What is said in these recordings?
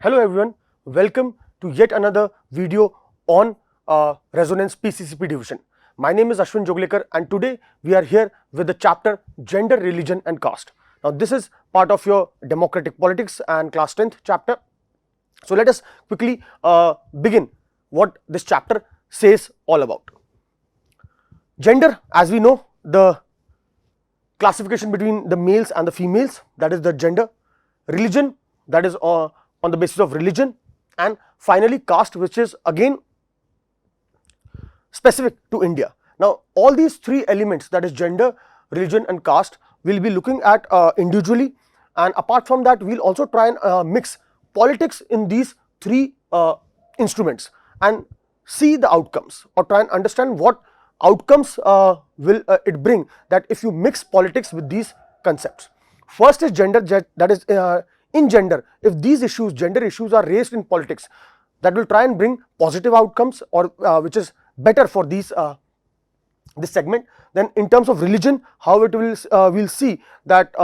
Hello everyone, welcome to yet another video on Resonance PCCP division. My name is Ashwin Joglekar and today we are here with the chapter Gender, Religion and Caste. Now this is part of your Democratic Politics and Class 10th chapter. So let us quickly begin what this chapter says all about. Gender, as we know, the classification between the males and the females, that is the gender. Religion, that is on the basis of religion, and finally caste, which is again specific to India. Now all these three elements, that is gender, religion and caste, we will be looking at individually, and apart from that we will also try and mix politics in these three instruments and see the outcomes, or try and understand what outcomes will it bring that if you mix politics with these concepts. First is gender, that is in gender, if these issues, gender issues are raised in politics, that will try and bring positive outcomes, or which is better for these this segment. Then in terms of religion, how it will we'll see that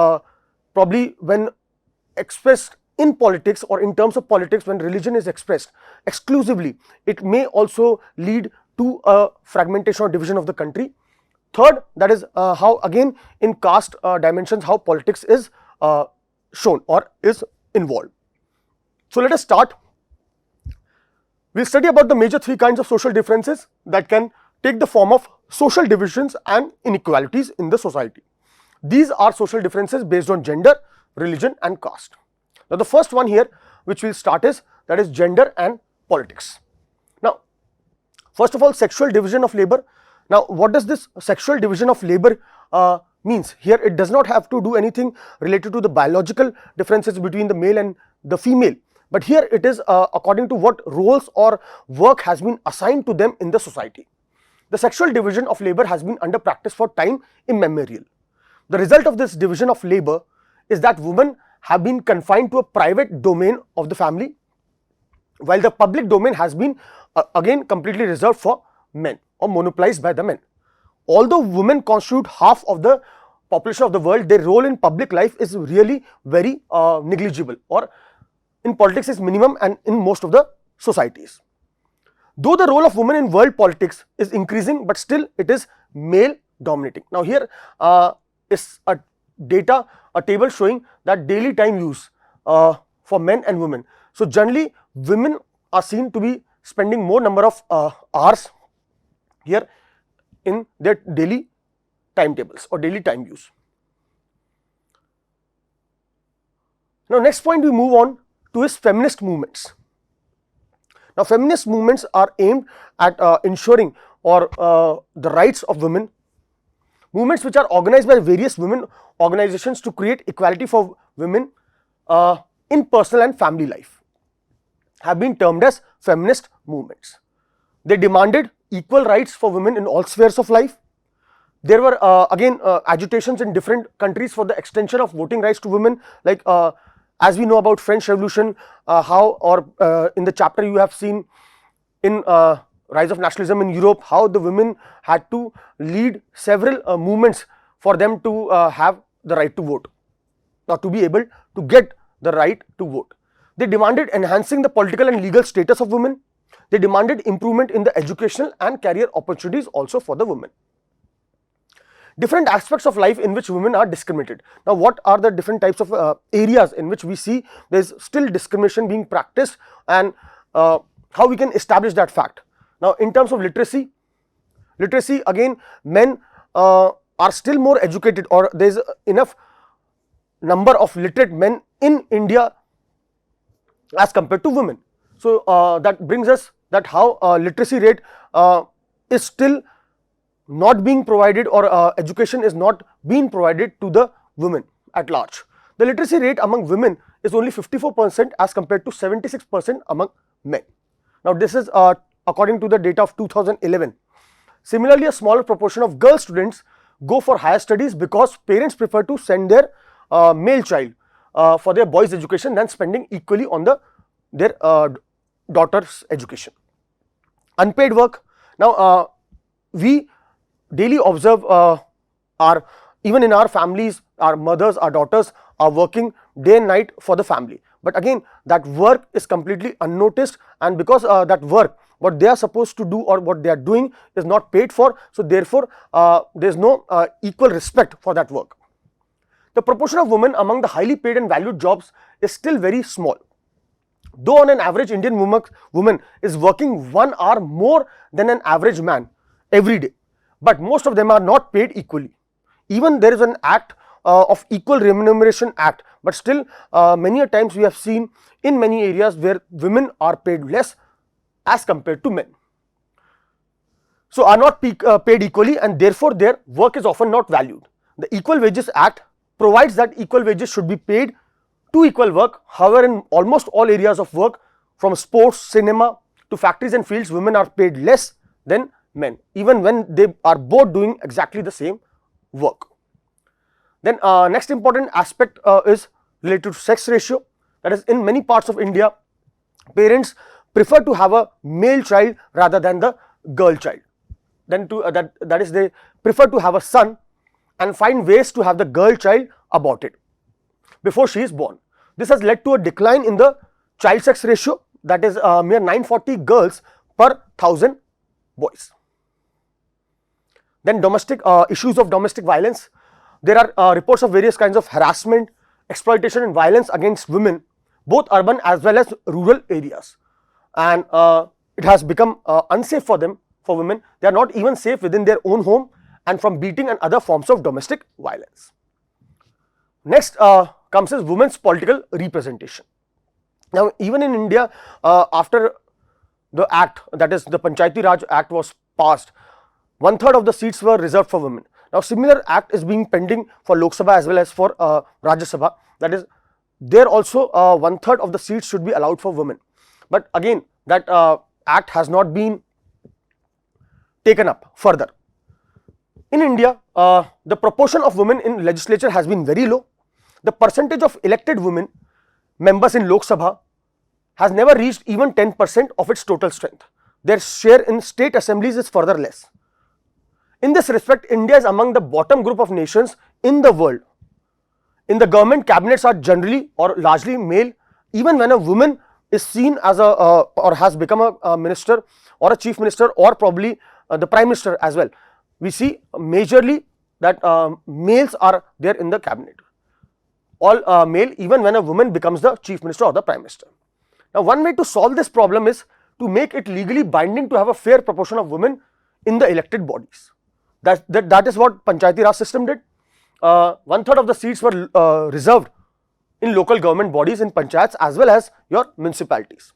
probably when expressed in politics or in terms of politics, when religion is expressed exclusively, it may also lead to a fragmentation or division of the country. Third, that is how again in caste dimensions, how politics is shown or is involved. So let us start. We will study about the major three kinds of social differences that can take the form of social divisions and inequalities in the society. These are social differences based on gender, religion and caste. Now the first one here which we will start is, that is gender and politics. Now first of all, sexual division of labor. Now what does this sexual division of labor means? Here it does not have to do anything related to the biological differences between the male and the female, but here it is according to what roles or work has been assigned to them in the society. The sexual division of labor has been under practice for time immemorial. The result of this division of labor is that women have been confined to a private domain of the family, while the public domain has been again completely reserved for men or monopolized by the men. Although women constitute half of the population of the world, their role in public life is really very negligible, or in politics is minimum and in most of the societies. Though the role of women in world politics is increasing, but still it is male dominating. Now here is a table showing that daily time use for men and women. So generally women are seen to be spending more number of hours here in their daily timetables or daily time use. Now next point we move on to is feminist movements. Now feminist movements are aimed at ensuring or the rights of women. Movements which are organized by various women organizations to create equality for women in personal and family life have been termed as feminist movements. They demanded equal rights for women in all spheres of life. There were again agitations in different countries for the extension of voting rights to women, like as we know about French Revolution, how or in the chapter you have seen in rise of nationalism in Europe, how the women had to lead several movements for them to have the right to vote, or to be able to get the right to vote. They demanded enhancing the political and legal status of women. They demanded improvement in the educational and career opportunities also for the women. Different aspects of life in which women are discriminated. Now what are the different types of areas in which we see there is still discrimination being practiced, and how we can establish that fact. Now in terms of literacy again, men are still more educated, or there is enough number of literate men in India as compared to women. So that brings us that how literacy rate is still not being provided, or education is not being provided to the women at large. The literacy rate among women is only 54% as compared to 76% among men. Now this is according to the data of 2011. Similarly, a smaller proportion of girl students go for higher studies because parents prefer to send their male child for their boys' education than spending equally on their daughter's education. Unpaid work. Now we daily observe even in our families, our mothers, our daughters are working day and night for the family. But again, that work is completely unnoticed, and because that work, what they are supposed to do or what they are doing, is not paid for, so therefore there is no equal respect for that work. The proportion of women among the highly paid and valued jobs is still very small. Though on an average Indian woman is working 1 hour more than an average man every day, but most of them are not paid equally. Even there is an act of Equal Remuneration Act, but still many a times we have seen in many areas where women are paid less as compared to men. So are not paid equally, and therefore their work is often not valued. The Equal Wages Act provides that equal wages should be paid to equal work. However, in almost all areas of work, from sports, cinema to factories and fields, women are paid less than men, even when they are both doing exactly the same work. Then next important aspect is related to sex ratio. That is, in many parts of India, parents prefer to have a male child rather than the girl child. Then that is, they prefer to have a son and find ways to have the girl child aborted before she is born. This has led to a decline in the child sex ratio, that is mere 940 girls per 1000 boys. Then domestic issues of domestic violence. There are reports of various kinds of harassment, exploitation and violence against women, both urban as well as rural areas, and it has become unsafe for women. They are not even safe within their own home and from beating and other forms of domestic violence. Next comes is women's political representation. Now, even in India, after the act, that is the Panchayati Raj Act, was passed, 1/3 of the seats were reserved for women. Now, similar act is being pending for Lok Sabha as well as for Rajya Sabha. That is, there also 1/3 of the seats should be allowed for women. But again, that act has not been taken up further. In India, the proportion of women in legislature has been very low. The percentage of elected women members in Lok Sabha has never reached even 10% of its total strength. Their share in state assemblies is further less. In this respect, India is among the bottom group of nations in the world. In the government, cabinets are generally or largely male. Even when a woman is seen as a or has become a minister or a chief minister or probably the prime minister as well, we see majorly that males are there in the cabinet. All male, even when a woman becomes the chief minister or the prime minister. Now, one way to solve this problem is to make it legally binding to have a fair proportion of women in the elected bodies. That is what Panchayati Raj system did. 1/3 of the seats were reserved in local government bodies, in panchayats as well as your municipalities.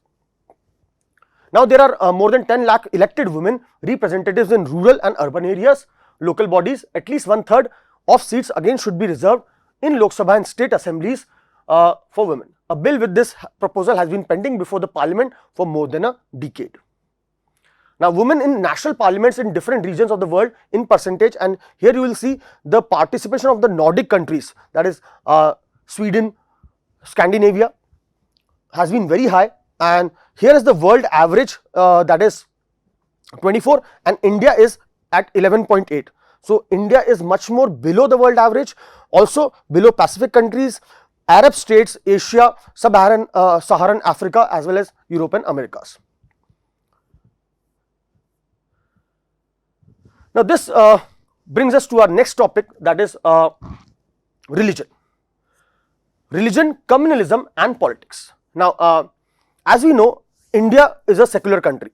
Now, there are more than 10 lakh elected women representatives in rural and urban areas, local bodies. At least 1/3 of seats again should be reserved in Lok Sabha and state assemblies for women. A bill with this proposal has been pending before the parliament for more than a decade. Now, women in national parliaments in different regions of the world in percentage, and here you will see the participation of the Nordic countries, that is Sweden, Scandinavia, has been very high, and here is the world average, that is 24, and India is at 11.8. So, India is much more below the world average, also below Pacific countries, Arab states, Asia, Saharan Africa as well as Europe and Americas. Now, this brings us to our next topic, that is religion. Religion, communalism and politics. Now, as we know, India is a secular country.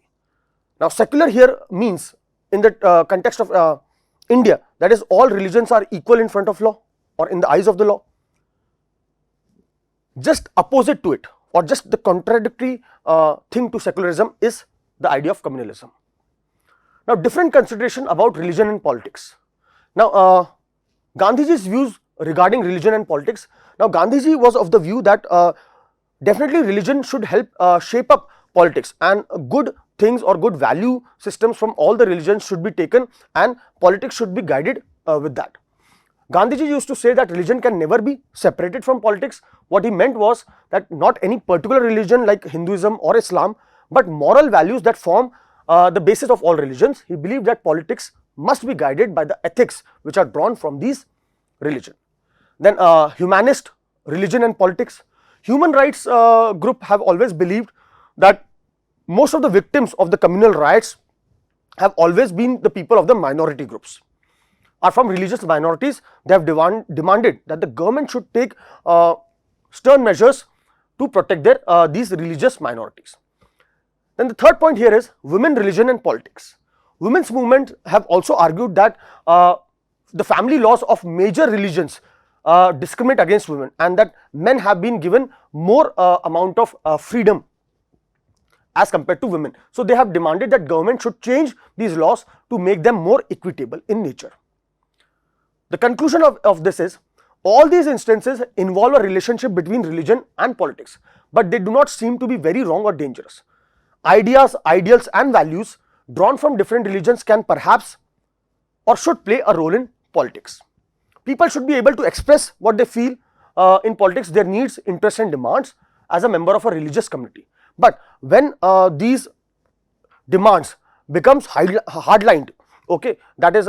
Now, secular here means, in the context of India, that is, all religions are equal in front of law or in the eyes of the law. Just opposite to it, or just the contradictory thing to secularism, is the idea of communalism. Now, different consideration about religion and politics. Now, Gandhiji's views regarding religion and politics. Now, Gandhiji was of the view that definitely religion should help shape up politics, and good things or good value systems from all the religions should be taken, and politics should be guided with that. Gandhiji used to say that religion can never be separated from politics. What he meant was that not any particular religion like Hinduism or Islam, but moral values that form the basis of all religions. He believed that politics must be guided by the ethics which are drawn from these religions. Then humanist religion and politics. Human rights group have always believed that most of the victims of the communal riots have always been the people of the minority groups, are from religious minorities. They have demanded that the government should take stern measures to protect these religious minorities. Then the third point here is women, religion and politics. Women's movement have also argued that the family laws of major religions discriminate against women, and that men have been given more amount of freedom as compared to women. So they have demanded that government should change these laws to make them more equitable in nature. The conclusion of this is, all these instances involve a relationship between religion and politics, but they do not seem to be very wrong or dangerous. Ideas, ideals and values drawn from different religions can perhaps or should play a role in politics. People should be able to express what they feel in politics, their needs, interests and demands as a member of a religious community. But when these demands becomes hardlined, okay, that is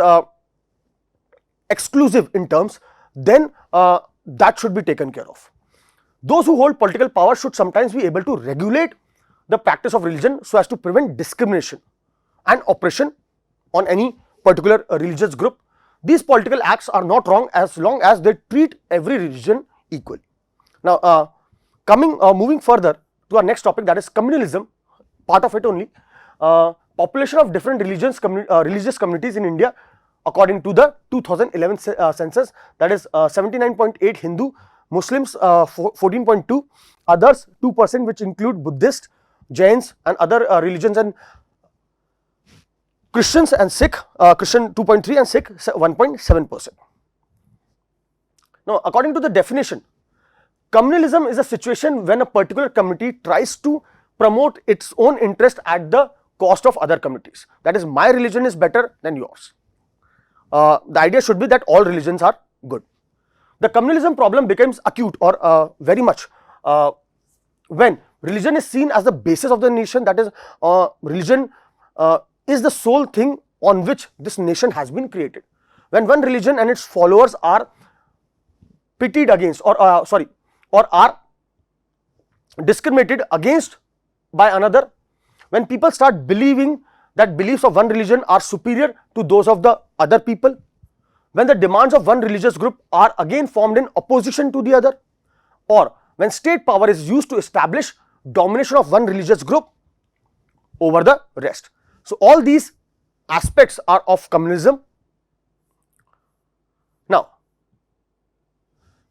exclusive in terms, then that should be taken care of. Those who hold political power should sometimes be able to regulate the practice of religion so as to prevent discrimination and oppression on any particular religious group. These political acts are not wrong as long as they treat every religion equally. Now, moving further to our next topic, that is communalism, part of it only. Population of different religious communities in India according to the 2011 census, that is 79.8 Hindu, Muslims 14.2, others 2%, which include Buddhist, Jains and other religions, and Christians and Sikh, Christian 2.3 and Sikh 1.7%. Now, according to the definition, communalism is a situation when a particular community tries to promote its own interest at the cost of other communities. That is, my religion is better than yours. The idea should be that all religions are good. The communalism problem becomes acute or very much when religion is seen as the basis of the nation, that is, religion is the sole thing on which this nation has been created. When one religion and its followers are pitted against or are discriminated against by another, when people start believing that beliefs of one religion are superior to those of the other people, when the demands of one religious group are again formed in opposition to the other, or when state power is used to establish domination of one religious group over the rest. So, all these aspects are of communalism. Now,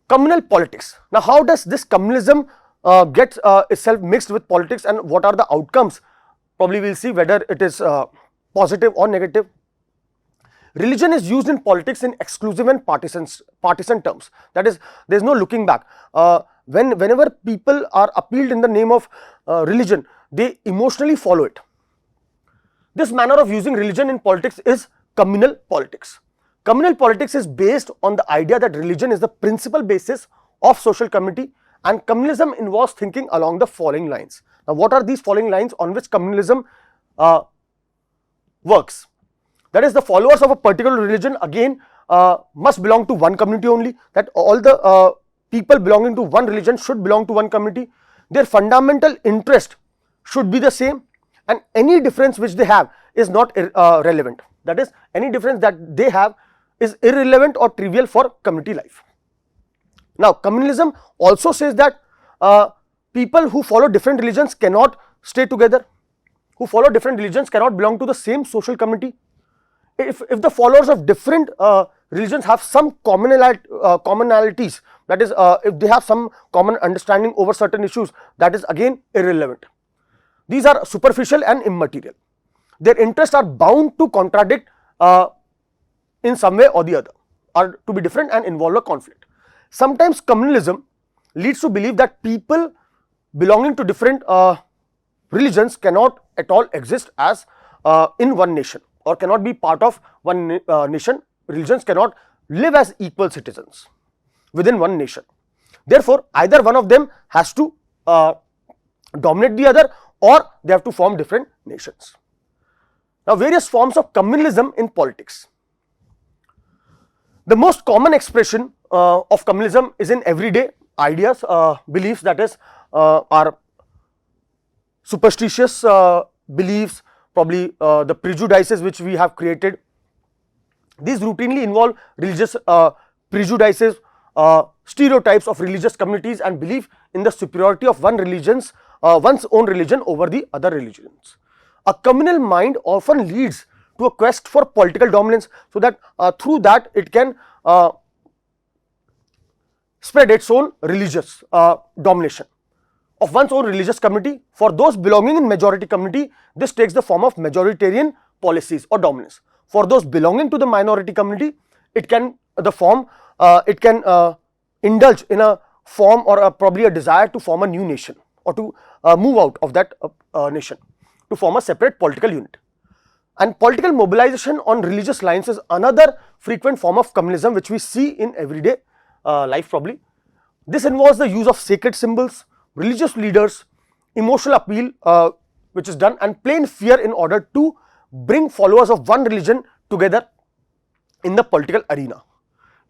communal politics. Now, how does this communalism get itself mixed with politics, and what are the outcomes? Probably we will see whether it is positive or negative. Religion is used in politics in exclusive and partisan terms. That is, there is no looking back. Whenever people are appealed in the name of religion, they emotionally follow it. This manner of using religion in politics is communal politics. Communal politics is based on the idea that religion is the principal basis of social community, and communalism involves thinking along the following lines. Now, what are these following lines on which communalism works? That is, the followers of a particular religion again must belong to one community only, that all the people belonging to one religion should belong to one community. Their fundamental interest should be the same, and any difference which they have is not relevant. That is, any difference that they have is irrelevant or trivial for community life. Now, communalism also says that people who follow different religions cannot stay together, who follow different religions cannot belong to the same social community. If the followers of different religions have some commonalities, that is, if they have some common understanding over certain issues, that is again irrelevant. These are superficial and immaterial. Their interests are bound to contradict in some way or the other, or to be different and involve a conflict. Sometimes communalism leads to believe that people belonging to different religions cannot at all exist as in one nation, or cannot be part of one nation. Religions cannot live as equal citizens within one nation. Therefore, either one of them has to dominate the other, or they have to form different nations. Now, various forms of communalism in politics. The most common expression of communalism is in everyday ideas, beliefs, that is our superstitious beliefs, probably the prejudices which we have created. These routinely involve religious prejudices, stereotypes of religious communities, and belief in the superiority of one's own religion over the other religions. A communal mind often leads to a quest for political dominance, so that through that it can spread its own religious domination of one's own religious community. For those belonging in majority community, this takes the form of majoritarian policies or dominance. For those belonging to the minority community, it can indulge in a form or probably a desire to form a new nation, or to move out of that nation to form a separate political unit. And political mobilization on religious lines is another frequent form of communalism which we see in everyday life probably. This involves the use of sacred symbols, religious leaders, emotional appeal which is done, and plain fear in order to bring followers of one religion together in the political arena.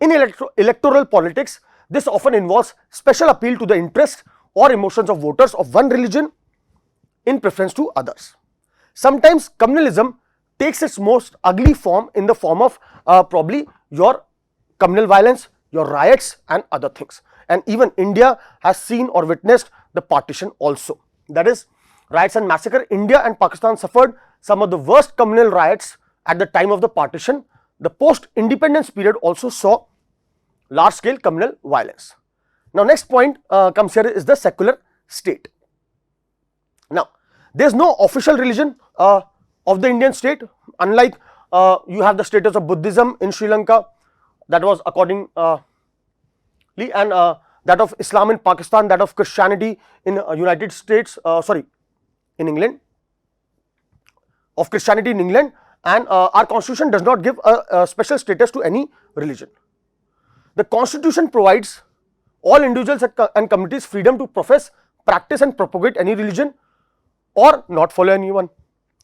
In electoral politics, this often involves special appeal to the interests or emotions of voters of one religion in preference to others. Sometimes communalism takes its most ugly form in the form of probably your communal violence, your riots and other things. And even India has seen or witnessed the partition also. That is, riots and massacre. India and Pakistan suffered some of the worst communal riots at the time of the partition. The post-independence period also saw large-scale communal violence. Now, next point comes here is the secular state. Now, there is no official religion of the Indian state, unlike you have the status of Buddhism in Sri Lanka, that was accordingly, and that of Islam in Pakistan, that of Christianity in United States, in England, of Christianity in England, and our constitution does not give a special status to any religion. The constitution provides all individuals and communities freedom to profess, practice and propagate any religion or not follow anyone.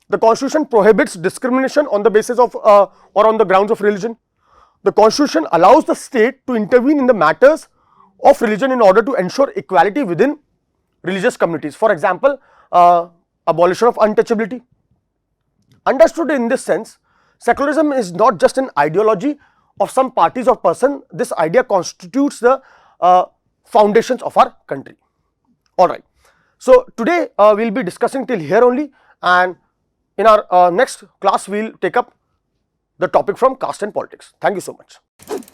The constitution prohibits discrimination on the basis of or on the grounds of religion. The constitution allows the state to intervene in the matters of religion in order to ensure equality within religious communities. For example, abolition of untouchability. Understood in this sense, secularism is not just an ideology of some parties or person. This idea constitutes the foundations of our country. Alright. So, today we will be discussing till here only, and in our next class we will take up the topic from caste and politics. Thank you so much.